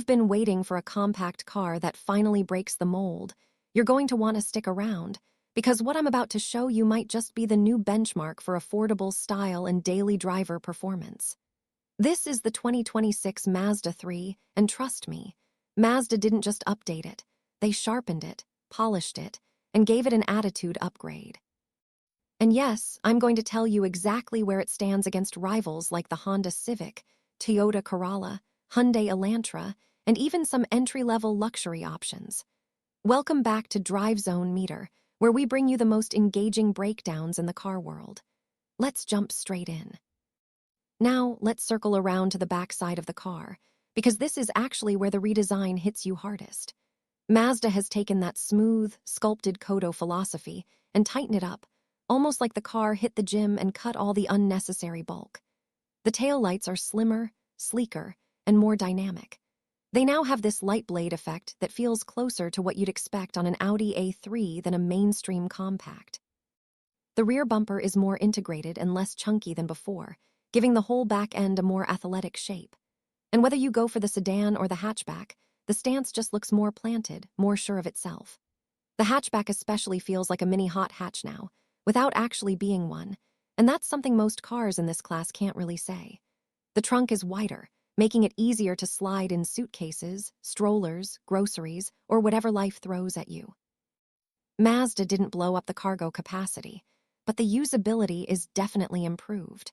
been waiting for a compact car that finally breaks the mold, you're going to want to stick around, because what I'm about to show you might just be the new benchmark for affordable style and daily driver performance. This is the 2026 Mazda 3, and trust me, Mazda didn't just update it. They sharpened it, polished it, and gave it an attitude upgrade. And yes, I'm going to tell you exactly where it stands against rivals like the Honda Civic, Toyota Corolla, Hyundai Elantra, and even some entry-level luxury options. Welcome back to Drive Zone Meter, where we bring you the most engaging breakdowns in the car world. Let's jump straight in. Now, let's circle around to the back side of the car, because this is actually where the redesign hits you hardest. Mazda has taken that smooth, sculpted Kodo philosophy and tightened it up, almost like the car hit the gym and cut all the unnecessary bulk. The taillights are slimmer, sleeker, and more dynamic. They now have this light blade effect that feels closer to what you'd expect on an Audi A3 than a mainstream compact. The rear bumper is more integrated and less chunky than before, giving the whole back end a more athletic shape. And whether you go for the sedan or the hatchback, the stance just looks more planted, more sure of itself. The hatchback especially feels like a mini hot hatch now, without actually being one, and that's something most cars in this class can't really say. The trunk is wider, making it easier to slide in suitcases, strollers, groceries, or whatever life throws at you. Mazda didn't blow up the cargo capacity, but the usability is definitely improved.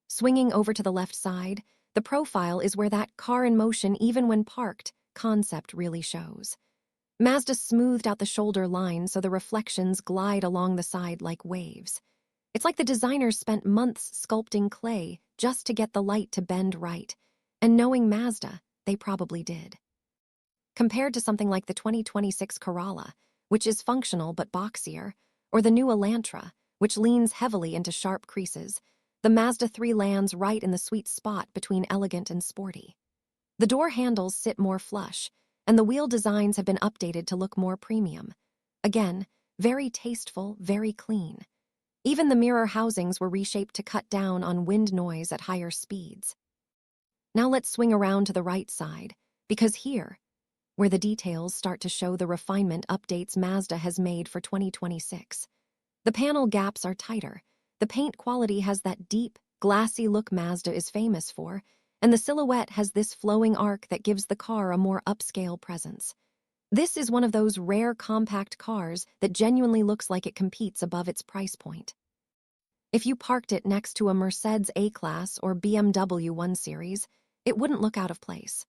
Swinging over to the left side, the profile is where that car in motion even when parked concept really shows. Mazda smoothed out the shoulder line so the reflections glide along the side like waves. It's like the designers spent months sculpting clay just to get the light to bend right, and knowing Mazda, they probably did. Compared to something like the 2026 Corolla, which is functional but boxier, or the new Elantra, which leans heavily into sharp creases, the Mazda 3 lands right in the sweet spot between elegant and sporty. The door handles sit more flush, and the wheel designs have been updated to look more premium. Again, very tasteful, very clean. Even the mirror housings were reshaped to cut down on wind noise at higher speeds. Now let's swing around to the right side, because here, where the details start to show the refinement updates Mazda has made for 2026. The panel gaps are tighter, the paint quality has that deep, glassy look Mazda is famous for, and the silhouette has this flowing arc that gives the car a more upscale presence. This is one of those rare compact cars that genuinely looks like it competes above its price point. If you parked it next to a Mercedes A-Class or BMW 1 Series, it wouldn't look out of place.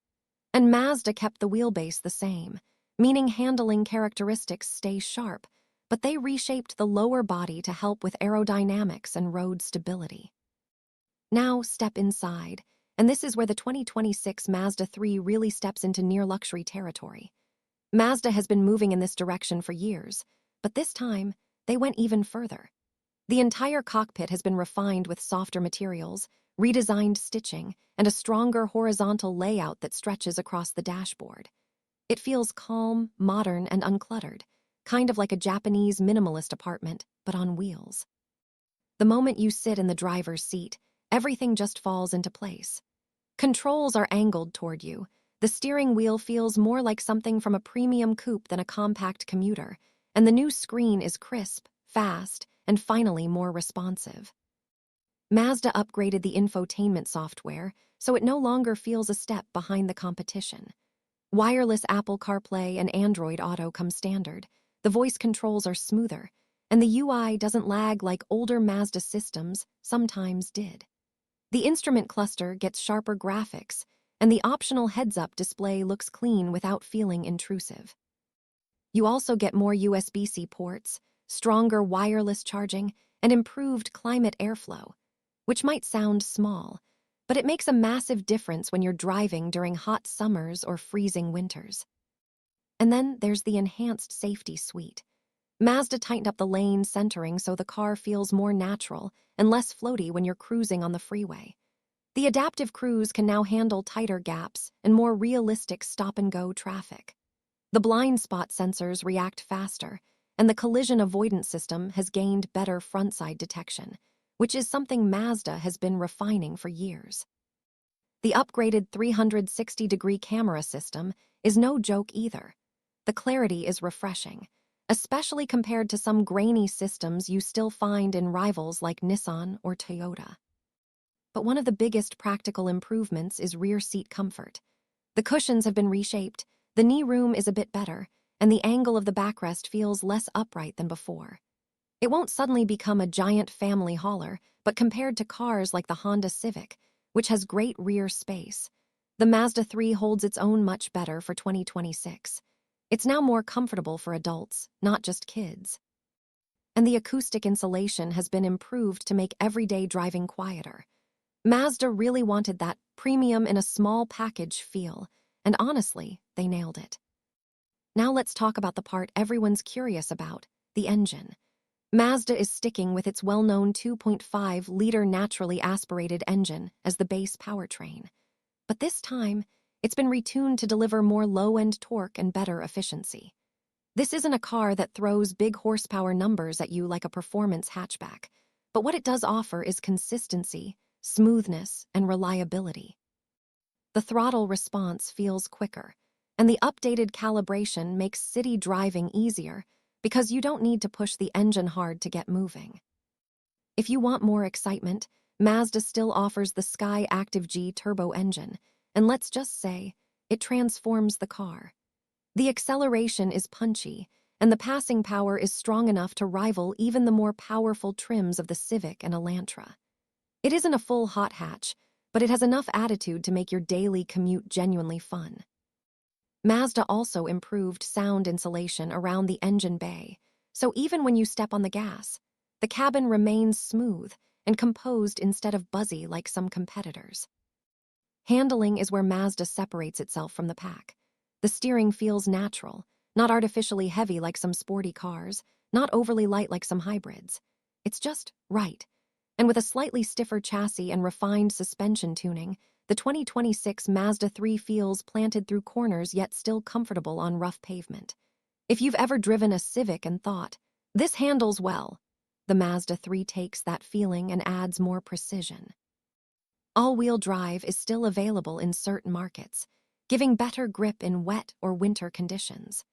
And Mazda kept the wheelbase the same, meaning handling characteristics stay sharp, but they reshaped the lower body to help with aerodynamics and road stability. Now step inside, and this is where the 2026 Mazda 3 really steps into near-luxury territory. Mazda has been moving in this direction for years, but this time, they went even further. The entire cockpit has been refined with softer materials, redesigned stitching, and a stronger horizontal layout that stretches across the dashboard. It feels calm, modern, and uncluttered, kind of like a Japanese minimalist apartment, but on wheels. The moment you sit in the driver's seat, everything just falls into place. Controls are angled toward you. The steering wheel feels more like something from a premium coupe than a compact commuter, and the new screen is crisp, fast, and finally more responsive. Mazda upgraded the infotainment software, so it no longer feels a step behind the competition. Wireless Apple CarPlay and Android Auto come standard, the voice controls are smoother, and the UI doesn't lag like older Mazda systems sometimes did. The instrument cluster gets sharper graphics, and the optional heads-up display looks clean without feeling intrusive. You also get more USB-C ports, stronger wireless charging, and improved climate airflow, which might sound small, but it makes a massive difference when you're driving during hot summers or freezing winters. And then there's the enhanced safety suite. Mazda tightened up the lane centering so the car feels more natural and less floaty when you're cruising on the freeway. The adaptive cruise can now handle tighter gaps and more realistic stop-and-go traffic. The blind spot sensors react faster, and the collision avoidance system has gained better front-side detection, which is something Mazda has been refining for years. The upgraded 360-degree camera system is no joke either. The clarity is refreshing, especially compared to some grainy systems you still find in rivals like Nissan or Toyota. But one of the biggest practical improvements is rear seat comfort. The cushions have been reshaped, the knee room is a bit better, and the angle of the backrest feels less upright than before. It won't suddenly become a giant family hauler, but compared to cars like the Honda Civic, which has great rear space, the Mazda 3 holds its own much better for 2026. It's now more comfortable for adults, not just kids. And the acoustic insulation has been improved to make everyday driving quieter. Mazda really wanted that premium in a small package feel, and honestly, they nailed it. Now let's talk about the part everyone's curious about, the engine. Mazda is sticking with its well-known 2.5-liter naturally aspirated engine as the base powertrain. But this time, it's been retuned to deliver more low-end torque and better efficiency. This isn't a car that throws big horsepower numbers at you like a performance hatchback, but what it does offer is consistency, smoothness, and reliability. The throttle response feels quicker, and the updated calibration makes city driving easier because you don't need to push the engine hard to get moving. If you want more excitement, Mazda still offers the SkyActiv G turbo engine, and let's just say, it transforms the car. The acceleration is punchy, and the passing power is strong enough to rival even the more powerful trims of the Civic and Elantra. It isn't a full hot hatch, but it has enough attitude to make your daily commute genuinely fun. Mazda also improved sound insulation around the engine bay, so even when you step on the gas, the cabin remains smooth and composed instead of buzzy like some competitors. Handling is where Mazda separates itself from the pack. The steering feels natural, not artificially heavy like some sporty cars, not overly light like some hybrids. It's just right. And with a slightly stiffer chassis and refined suspension tuning, the 2026 Mazda 3 feels planted through corners yet still comfortable on rough pavement. If you've ever driven a Civic and thought, "This handles well," the Mazda 3 takes that feeling and adds more precision. All-wheel drive is still available in certain markets, giving better grip in wet or winter conditions.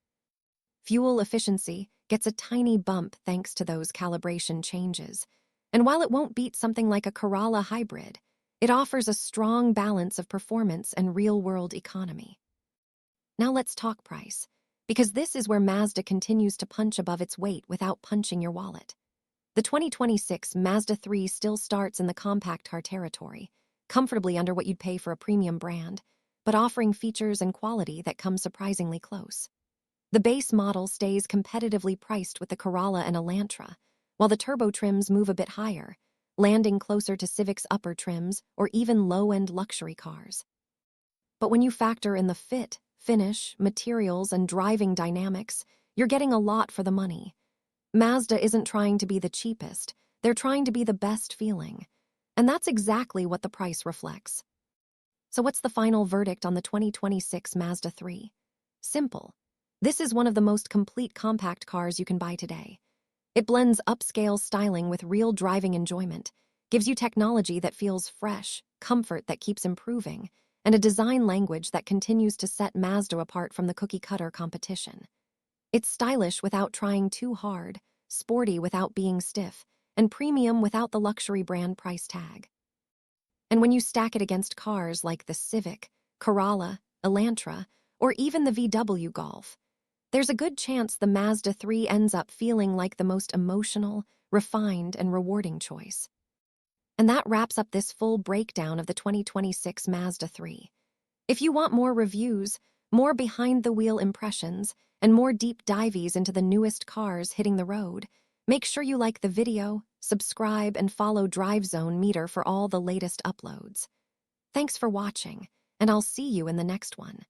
Fuel efficiency gets a tiny bump thanks to those calibration changes, and while it won't beat something like a Corolla hybrid, it offers a strong balance of performance and real-world economy. Now let's talk price, because this is where Mazda continues to punch above its weight without punching your wallet. The 2026 Mazda 3 still starts in the compact car territory, comfortably under what you'd pay for a premium brand, but offering features and quality that come surprisingly close. The base model stays competitively priced with the Corolla and Elantra, while the turbo trims move a bit higher, landing closer to Civic's upper trims or even low-end luxury cars. But when you factor in the fit, finish, materials, and driving dynamics, you're getting a lot for the money. Mazda isn't trying to be the cheapest, they're trying to be the best feeling. And that's exactly what the price reflects. So what's the final verdict on the 2026 Mazda 3? Simple. This is one of the most complete compact cars you can buy today. It blends upscale styling with real driving enjoyment, gives you technology that feels fresh, comfort that keeps improving, and a design language that continues to set Mazda apart from the cookie-cutter competition. It's stylish without trying too hard, sporty without being stiff, and premium without the luxury brand price tag. And when you stack it against cars like the Civic, Corolla, Elantra, or even the VW Golf, there's a good chance the Mazda 3 ends up feeling like the most emotional, refined, and rewarding choice. And that wraps up this full breakdown of the 2026 Mazda 3. If you want more reviews, more behind-the-wheel impressions, and more deep dives into the newest cars hitting the road, make sure you like the video, subscribe, and follow Drive Zone Meter for all the latest uploads. Thanks for watching, and I'll see you in the next one.